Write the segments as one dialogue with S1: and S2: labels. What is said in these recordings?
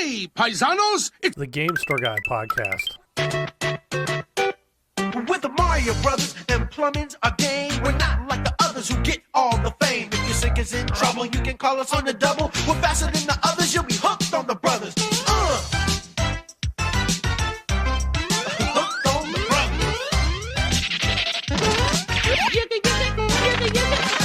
S1: Hey, paisanos! It's
S2: The Game Store Guy podcast.
S3: With the Mario Brothers and plumbing's a game. We're not like the others who get all the fame. If your sink is in trouble, you can call us on the double. We're faster than the others, you'll be hooked on the brothers. Hooked on the brothers.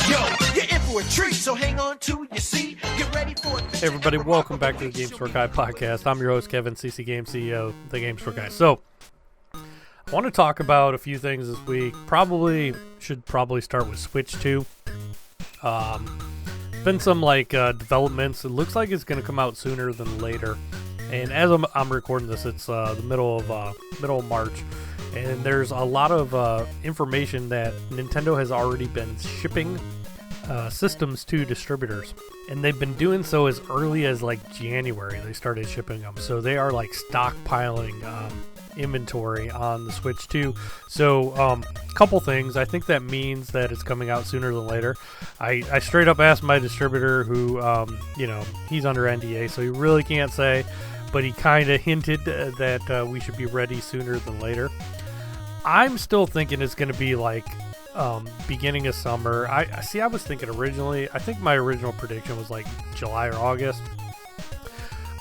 S3: Yo, you're in for a treat, so hang on to your seat. Get ready for it.
S2: Hey everybody, welcome back to the Game Store Guy podcast. I'm your host, Kevin, CC Game CEO of the Game Store Guy. So, I want to talk about a few things this week. Should start with Switch 2. Been some developments. It looks like it's going to come out sooner than later. And as I'm recording this, it's the middle of March, and there's a lot of information that Nintendo has already been shipping systems to distributors, and they've been doing so as early as January. They started shipping them, so they are stockpiling inventory on the Switch 2. So couple things. I think that means that it's coming out sooner than later. I straight up asked my distributor, who he's under NDA, so he really can't say, but he kind of hinted that we should be ready sooner than later. I'm still thinking it's going to be beginning of summer. I was thinking originally, I think my original prediction was July or August.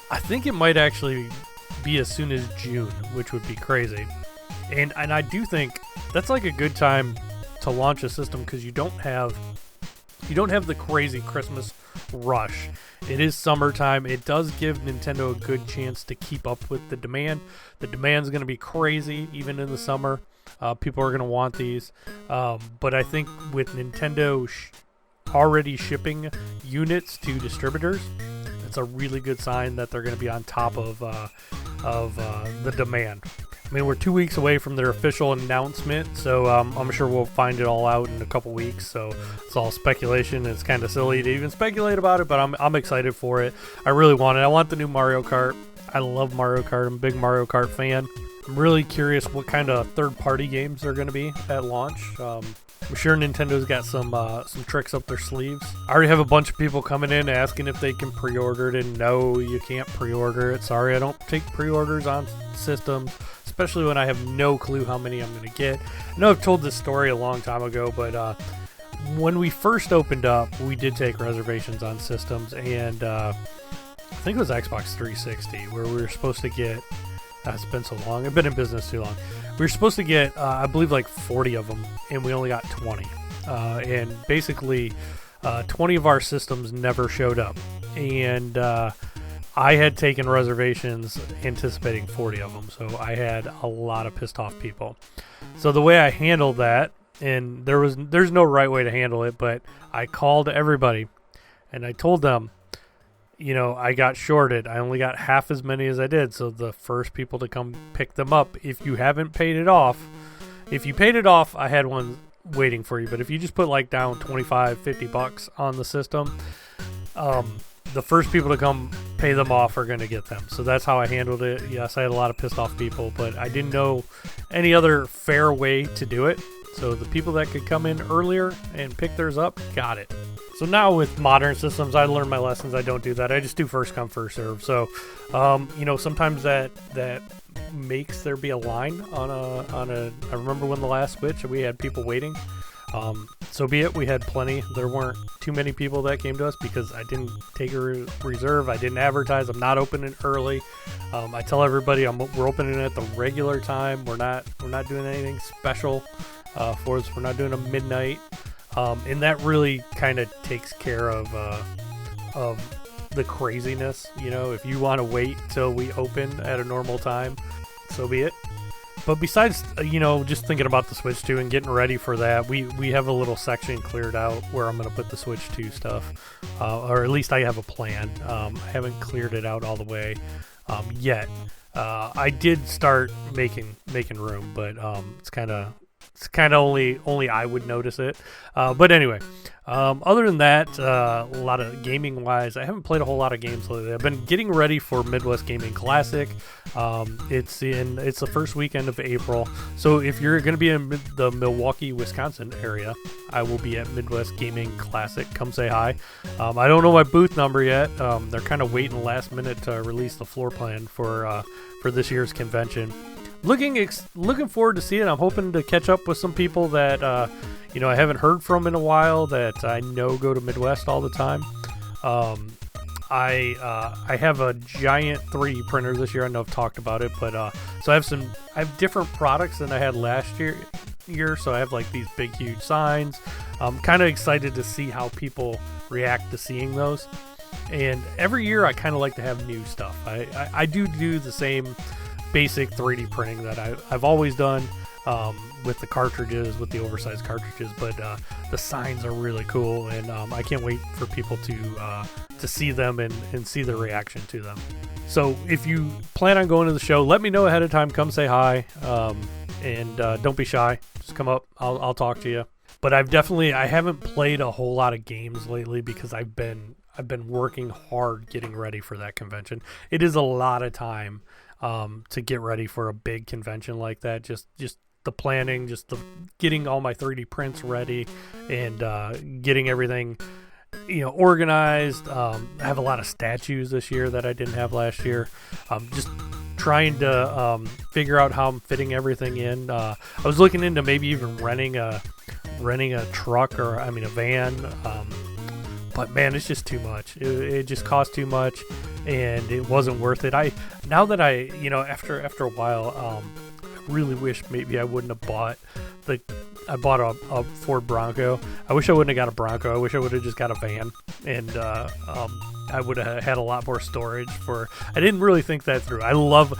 S2: I think it might actually be as soon as June, which would be crazy. And I do think that's a good time to launch a system, because you don't have the crazy Christmas rush. It is summertime. It does give Nintendo a good chance to keep up with the demand. The demand's going to be crazy even in the summer. People are going to want these. But I think with Nintendo already shipping units to distributors, it's a really good sign that they're going to be on top of the demand. I mean, we're 2 weeks away from their official announcement, so I'm sure we'll find it all out in a couple weeks. So it's all speculation. It's kind of silly to even speculate about it, but I'm excited for it. I really want it. I want the new Mario Kart. I love Mario Kart. I'm a big Mario Kart fan. I'm really curious what kind of third-party games they're going to be at launch. I'm sure Nintendo's got some tricks up their sleeves. I already have a bunch of people coming in asking if they can pre-order it, and no, you can't pre-order it. Sorry, I don't take pre-orders on systems, especially when I have no clue how many I'm going to get. I know I've told this story a long time ago, but when we first opened up, we did take reservations on systems, and I think it was Xbox 360, where we were supposed to get... It's been so long. I've been in business too long. We were supposed to get, I believe, 40 of them, and we only got 20. And basically, 20 of our systems never showed up. And I had taken reservations anticipating 40 of them, so I had a lot of pissed off people. So the way I handled that, and there's no right way to handle it, but I called everybody, and I told them, I got shorted. I only got half as many as I did. So the first people to come pick them up, if you haven't paid it off, I had one waiting for you. But if you just put down $25-$50 on the system, the first people to come pay them off are going to get them. So that's how I handled it. Yes, I had a lot of pissed off people, but I didn't know any other fair way to do it. So the people that could come in earlier and pick theirs up got it. So now with modern systems, I learned my lessons. I don't do that. I just do first come, first serve. So, sometimes that makes there be a line on a. I remember when the last Switch, we had people waiting. So be it. We had plenty. There weren't too many people that came to us because I didn't take a reserve. I didn't advertise. I'm not opening early. I tell everybody we're opening at the regular time. We're not doing anything special for us. We're not doing a midnight. And that really kind of takes care of the craziness. If you want to wait till we open at a normal time, so be it. But besides, just thinking about the Switch 2 and getting ready for that, we have a little section cleared out where I'm going to put the Switch 2 stuff, or at least I have a plan. I haven't cleared it out all the way I did start making room, but it's kind of it's kind of only I would notice it. But anyway, other than that, a lot of gaming wise, I haven't played a whole lot of games lately. I've been getting ready for Midwest Gaming Classic. It's the first weekend of April, so if you're going to be in the Milwaukee, Wisconsin area, I will be at Midwest Gaming Classic. Come say hi. I don't know my booth number yet. They're kind of waiting last minute to release the floor plan for this year's convention. Looking forward to seeing it. I'm hoping to catch up with some people that I haven't heard from in a while that I know go to Midwest all the time. I have a giant 3D printer this year. I know I've talked about it, but so I have different products than I had last year. So I have like these big, huge signs. I'm kind of excited to see how people react to seeing those. And every year I kind of like to have new stuff. I do the same basic 3D printing that I've always done with the cartridges, with the oversized cartridges, but the signs are really cool, and I can't wait for people to see them and see the reaction to them. So if you plan on going to the show, let me know ahead of time. Come say hi, and don't be shy. Just come up. I'll talk to you. But I haven't played a whole lot of games lately because I've been working hard getting ready for that convention. It is a lot of time to get ready for a big convention like that. Just the planning, just the getting all my 3D prints ready, and getting everything organized. I have a lot of statues this year that I didn't have last year. Just trying to figure out how I'm fitting everything in. I was looking into maybe even renting a truck, or a van. But man, it's just too much. It just cost too much, and it wasn't worth it. After a while, I really wish maybe I wouldn't have bought I bought a Ford Bronco. I wish I wouldn't have got a Bronco. I wish I would have just got a van, and I would have had a lot more storage for. I didn't really think that through. I love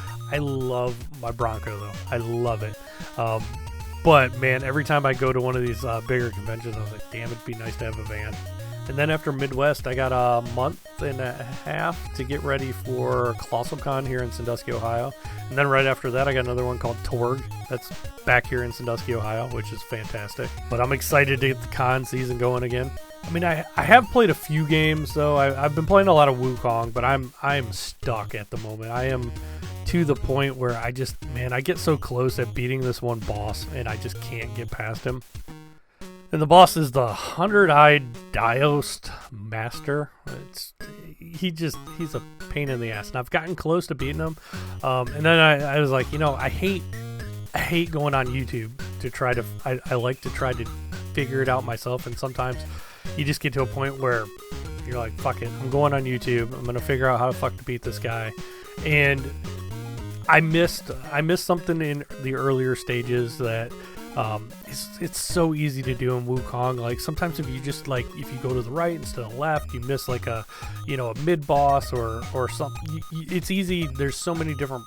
S2: my Bronco though. I love it. But man, every time I go to one of these bigger conventions, I was like, damn, it'd be nice to have a van. And then after Midwest, I got a month and a half to get ready for ColossalCon here in Sandusky, Ohio. And then right after that, I got another one called Torg. That's back here in Sandusky, Ohio, which is fantastic. But I'm excited to get the con season going again. I have played a few games, though. I've been playing a lot of Wukong, but I'm stuck at the moment. I am to the point where I get so close at beating this one boss, and I just can't get past him. And the boss is the 100-eyed Diost Master. He's a pain in the ass. And I've gotten close to beating him. And then I was like, I hate going on YouTube to try to. I like to try to figure it out myself. And sometimes you just get to a point where you're like, fuck it, I'm going on YouTube. I'm gonna figure out how the fuck to beat this guy. And I missed something in the earlier stages that. It's so easy to do in Wukong. Like sometimes if you go to the right instead of left, you miss like a mid boss or something. It's easy. There's so many different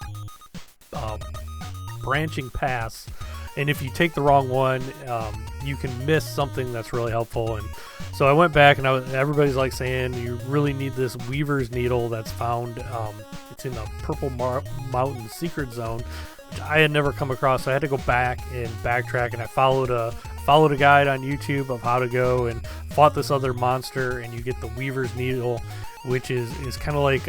S2: branching paths, and if you take the wrong one, you can miss something that's really helpful. And so I went back, and everybody's like saying you really need this Weaver's Needle that's found. It's in the Purple Mountain Secret Zone. I had never come across, so I had to go back and backtrack, and I followed a guide on YouTube of how to go and fought this other monster, and you get the Weaver's Needle, which is kind of like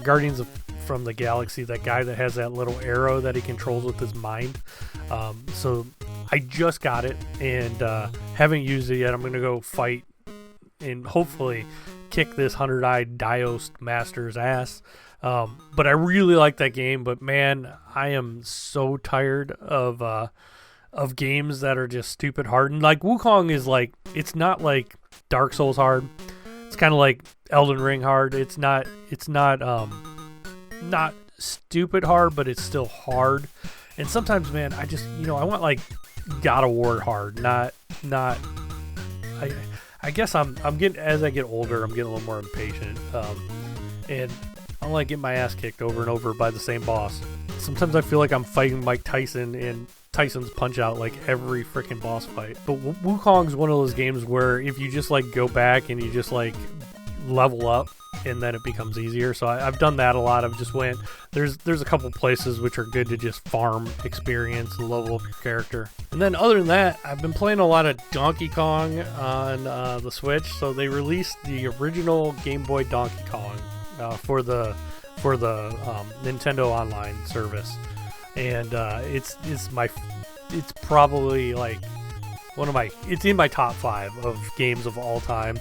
S2: Guardians from the Galaxy, that guy that has that little arrow that he controls with his mind. So I just got it, and haven't used it yet. I'm going to go fight and hopefully kick this 100-eyed Diost Master's ass. But I really like that game, but man, I am so tired of games that are just stupid hard. And like Wukong is like, it's not like Dark Souls hard. It's kind of like Elden Ring hard. It's not stupid hard, but it's still hard. And sometimes, man, I just, I want like God of War hard, not. I guess I'm getting, as I get older, I'm getting a little more impatient. And I don't like getting my ass kicked over and over by the same boss. Sometimes I feel like I'm fighting Mike Tyson in Tyson's Punch-Out like every freaking boss fight. But Wukong's one of those games where if you just like go back and you just like level up, and then it becomes easier. So I've done that a lot. I've just went, there's a couple places which are good to just farm experience and level up your character. And then other than that, I've been playing a lot of Donkey Kong on the Switch. So they released the original Game Boy Donkey Kong for the Nintendo Online service, and it's probably like it's in my top 5 of games of all time,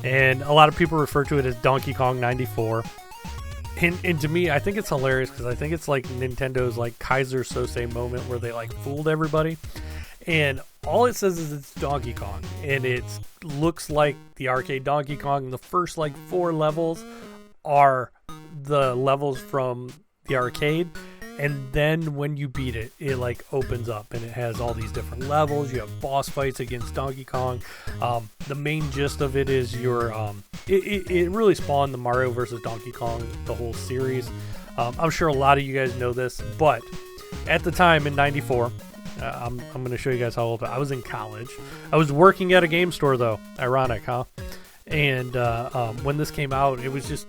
S2: and a lot of people refer to it as Donkey Kong 94. And to me, I think it's hilarious because I think it's like Nintendo's like Kaiser Sose moment where they like fooled everybody, and all it says is it's Donkey Kong, and it looks like the arcade Donkey Kong. The first like 4 levels are the levels from the arcade, and then when you beat it, it like opens up and it has all these different levels. You have boss fights against Donkey Kong. The main gist of it is it really spawned the Mario vs. Donkey Kong, the whole series. I'm sure a lot of you guys know this, but at the time in '94, I'm going to show you guys how old I was in college. I was working at a game store though. Ironic, huh? And when this came out, it was just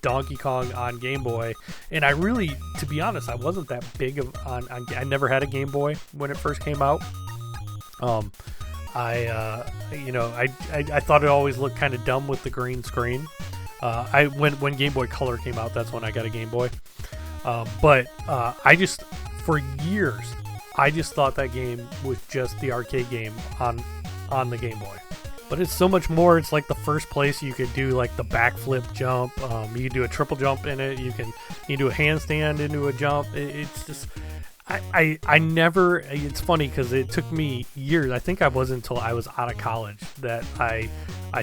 S2: Donkey Kong on Game Boy. And I really, to be honest, I wasn't that big on I never had a Game Boy when it first came out. I thought it always looked kind of dumb with the green screen. When Game Boy Color came out, that's when I got a Game Boy. But for years, I just thought that game was just the arcade game on the Game Boy. But it's so much more. It's like the first place you could do like the backflip jump. You can do a triple jump in it. You can do a handstand into a jump. It's just, I never. It's funny because it took me years. I think I was until I was out of college that I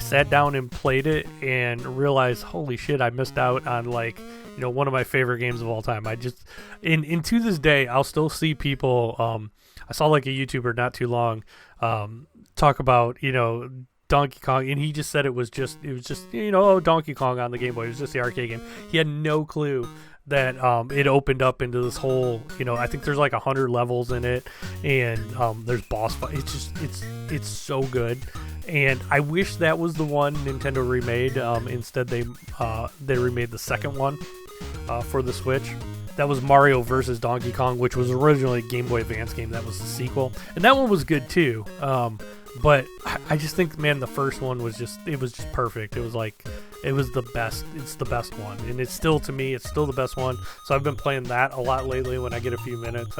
S2: sat down and played it and realized, holy shit, I missed out on like one of my favorite games of all time. I just and to this day I'll still see people. I saw like a YouTuber not too long talk about Donkey Kong, and he just said it was just Donkey Kong on the Game Boy. It was just the arcade game. He had no clue that it opened up into this whole, I think there's like 100 levels in it, and there's boss fight. It's so good, and I wish that was the one Nintendo remade. Instead, they remade the second one for the Switch. That was Mario vs. Donkey Kong, which was originally a Game Boy Advance game. That was the sequel, and that one was good too. But I just think, man, the first one was just perfect. It was the best. It's the best one, and it's still, to me, it's still the best one. So I've been playing that a lot lately when I get a few minutes.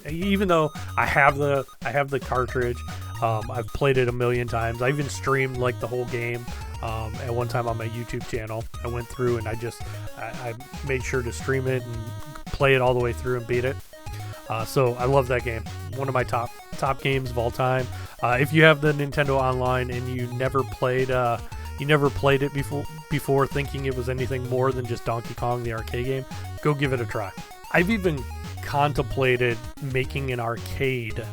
S2: Even though I have the cartridge, I've played it a million times. I even streamed like the whole game. At one time on my YouTube channel, I went through and I made sure to stream it and play it all the way through and beat it. So I love that game. One of my top games of all time. If you have the Nintendo Online and you never played it before thinking it was anything more than just Donkey Kong the arcade game, go give it a try. I've even contemplated making an arcade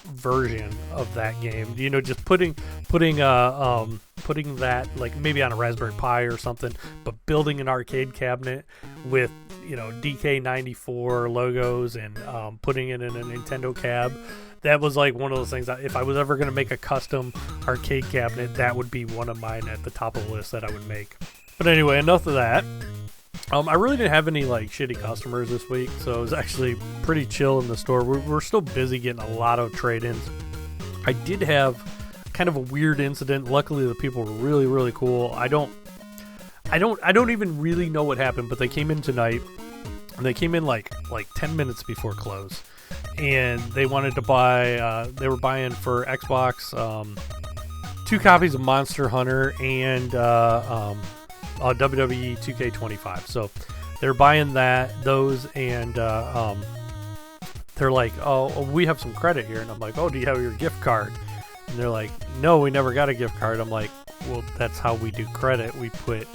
S2: version of that game. Just putting that like maybe on a Raspberry Pi or something, but building an arcade cabinet with DK94 logos and putting it in a Nintendo cab. That was like one of those things that if I was ever going to make a custom arcade cabinet, that would be one of mine at the top of the list that I would make. But anyway, enough of that. I really didn't have any like shitty customers this week, so it was actually pretty chill in the store. We're still busy getting a lot of trade-ins. I did have kind of a weird incident. Luckily, the people were really, really cool. I don't even really know what happened, but they came in tonight, and they came in like 10 minutes before close, and they wanted to buy. They were buying for Xbox 2 copies of Monster Hunter and WWE 2K25. So they're buying those, and they're like, "Oh, we have some credit here," and I'm like, "Oh, do you have your gift card?" And they're like, "No, we never got a gift card." I'm like, "Well, that's how we do credit. We put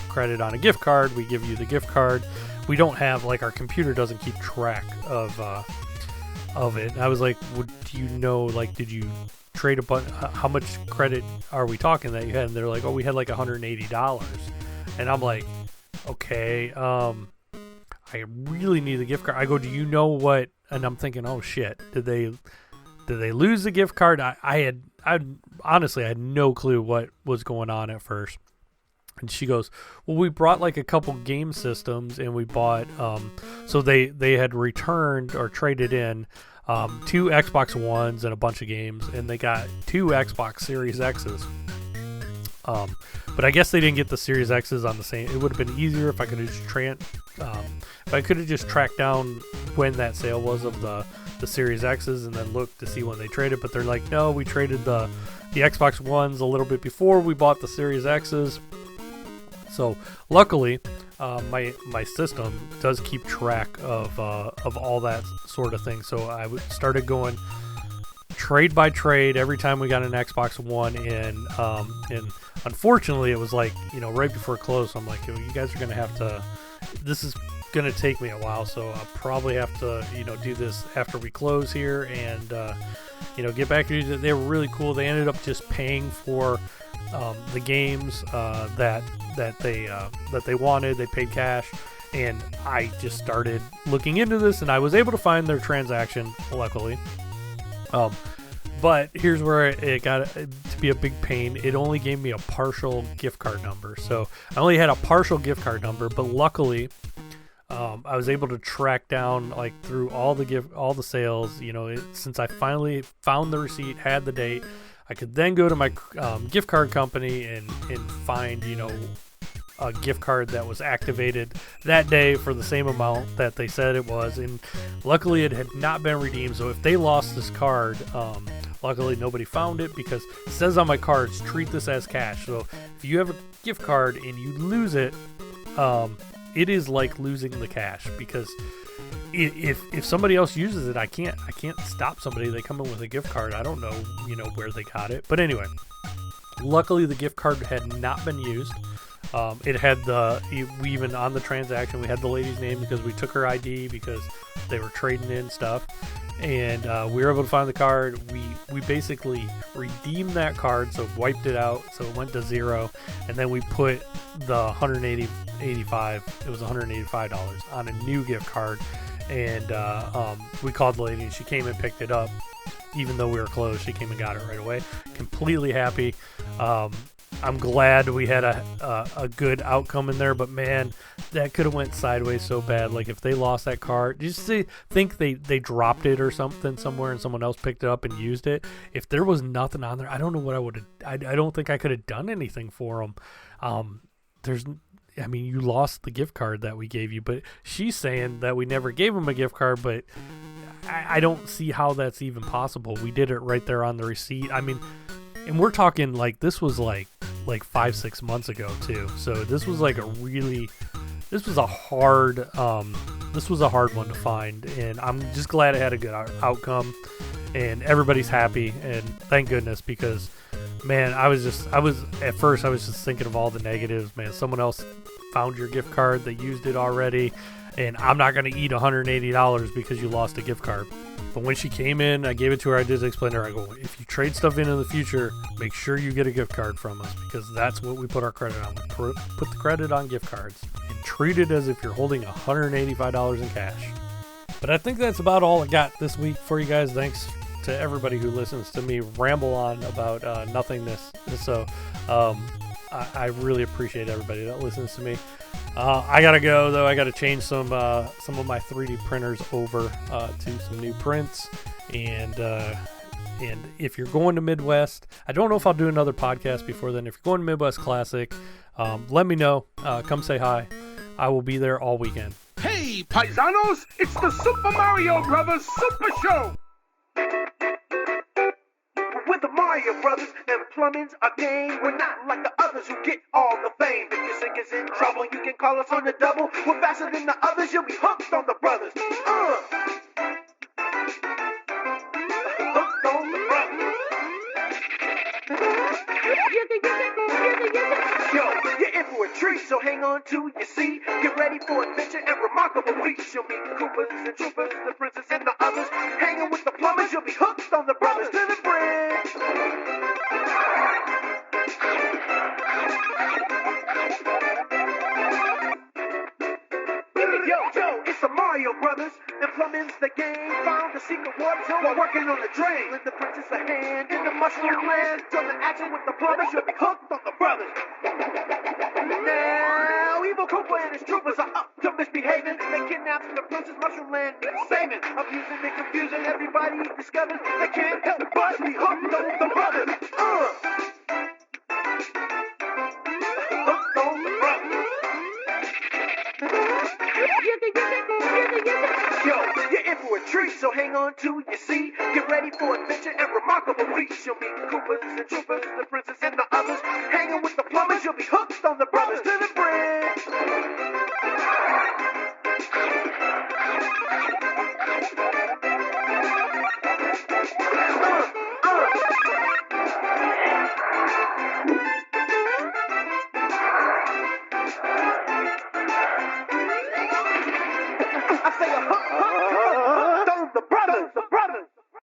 S2: credit on a gift card. We give you the gift card. We don't have like our computer doesn't keep track of it." And I was like, "Well, do you know? Like, did you trade a bunch? How much credit are we talking that you had?" And they're like, "Oh, we had like $180." And I'm like, "Okay, I really need the gift card." I go, "Do you know what?" And I'm thinking, "Oh shit, did they lose the gift card?" I honestly had no clue what was going on at first. And she goes, well, we brought like a couple game systems, and we bought, so they had returned or traded in 2 Xbox Ones and a bunch of games, and they got 2 Xbox Series X's. But I guess they didn't get the Series X's on the same. It would have been easier if I could have just tracked down when that sale was of the Series X's and then looked to see when they traded. But they're like, no, we traded the Xbox Ones a little bit before we bought the Series X's. So luckily, my system does keep track of all that sort of thing. So I started going trade by trade every time we got an Xbox One in, and unfortunately it was like, right before close. So I'm like, you guys are gonna have to. This is gonna take me a while, so I'll probably have to do this after we close here and get back to you. They were really cool. They ended up just paying for the games that they wanted. They paid cash, and I just started looking into this, and I was able to find their transaction, luckily. But here's where it got to be a big pain. It only gave me a partial gift card number, so I only had a partial gift card number. But luckily, I was able to track down through all the sales. Since I finally found the receipt, had the date, I could then go to my gift card company and find a gift card that was activated that day for the same amount that they said it was. And luckily, it had not been redeemed. So if they lost this card, luckily nobody found it, because it says on my cards, treat this as cash. So if you have a gift card and you lose it, it is like losing the cash, because if somebody else uses it, I can't stop somebody. They come in with a gift card. I don't know, where they got it. But anyway, luckily the gift card had not been used. It had we even on the transaction, we had the lady's name because we took her ID because they were trading in stuff. And we were able to find the card. We basically redeemed that card, so wiped it out, so it went to zero, and then we put the $185. It was $185 on a new gift card, and we called the lady, and she came and picked it up. Even though we were closed, she came and got it right away. Completely happy. I'm glad we had a good outcome in there, but man, that could have went sideways so bad. Like if they lost that card, just think they dropped it or something somewhere and someone else picked it up and used it. If there was nothing on there, I don't know what I would have. I don't think I could have done anything for them. You lost the gift card that we gave you, but she's saying that we never gave them a gift card, but I don't see how that's even possible. We did it right there on the receipt. And we're talking this was like 5-6 months ago too. So this was a hard one to find, and I'm just glad it had a good outcome, and everybody's happy, and thank goodness, because man, at first I was just thinking of all the negatives. Man, someone else found your gift card, they used it already, and I'm not going to eat $180 because you lost a gift card. But when she came in, I gave it to her. I did explain to her, I go, if you trade stuff in the future, make sure you get a gift card from us, because that's what we put our credit on. We put the credit on gift cards and treat it as if you're holding $185 in cash. But I think that's about all I got this week for you guys. Thanks to everybody who listens to me ramble on about nothingness. So I really appreciate everybody that listens to me. I gotta go though. I gotta change some of my 3D printers over to some new prints, and if you're going to Midwest, I don't know if I'll do another podcast before then. If you're going to Midwest Classic, let me know. Come say hi. I will be there all weekend.
S1: Hey, paisanos! It's the Super Mario Brothers Super Show!
S3: We're the Mario Brothers, and plumbing's a game. We're not like the others who get all the fame. If your sink is in trouble, you can call us on the double. We're faster than the others, you'll be hooked on the brothers. Hooked on the brothers. Yo, you're in for a treat, so hang on to your seat. Get ready for adventure and remarkable feats. You'll meet Koopas and Troopers, the princess and the others. Hanging with the plumbers, you'll be hooked on the brothers to the bridge. Yo, it's the Mario Brothers, and plumbing's the game. Found the secret water zone while working on the drain. Lend the princess a hand in the mushroom land. Join the action with the plumbers, you'll be hooked on the brothers. Now, Evil Koopa and his troopers are up to misbehaving. They kidnapped the Princess Mushroom Land, saving, abusing and confusing everybody he discovers. They can't help but be hooked on the brothers. Hooked on the brothers. Yo, you're in for a treat, so hang on to your seat. Get ready for adventure and remarkable feats. You'll meet Koopas and Troopers, the princess and the others. Hanging with the plumbers, you'll be hooked on the brothers to the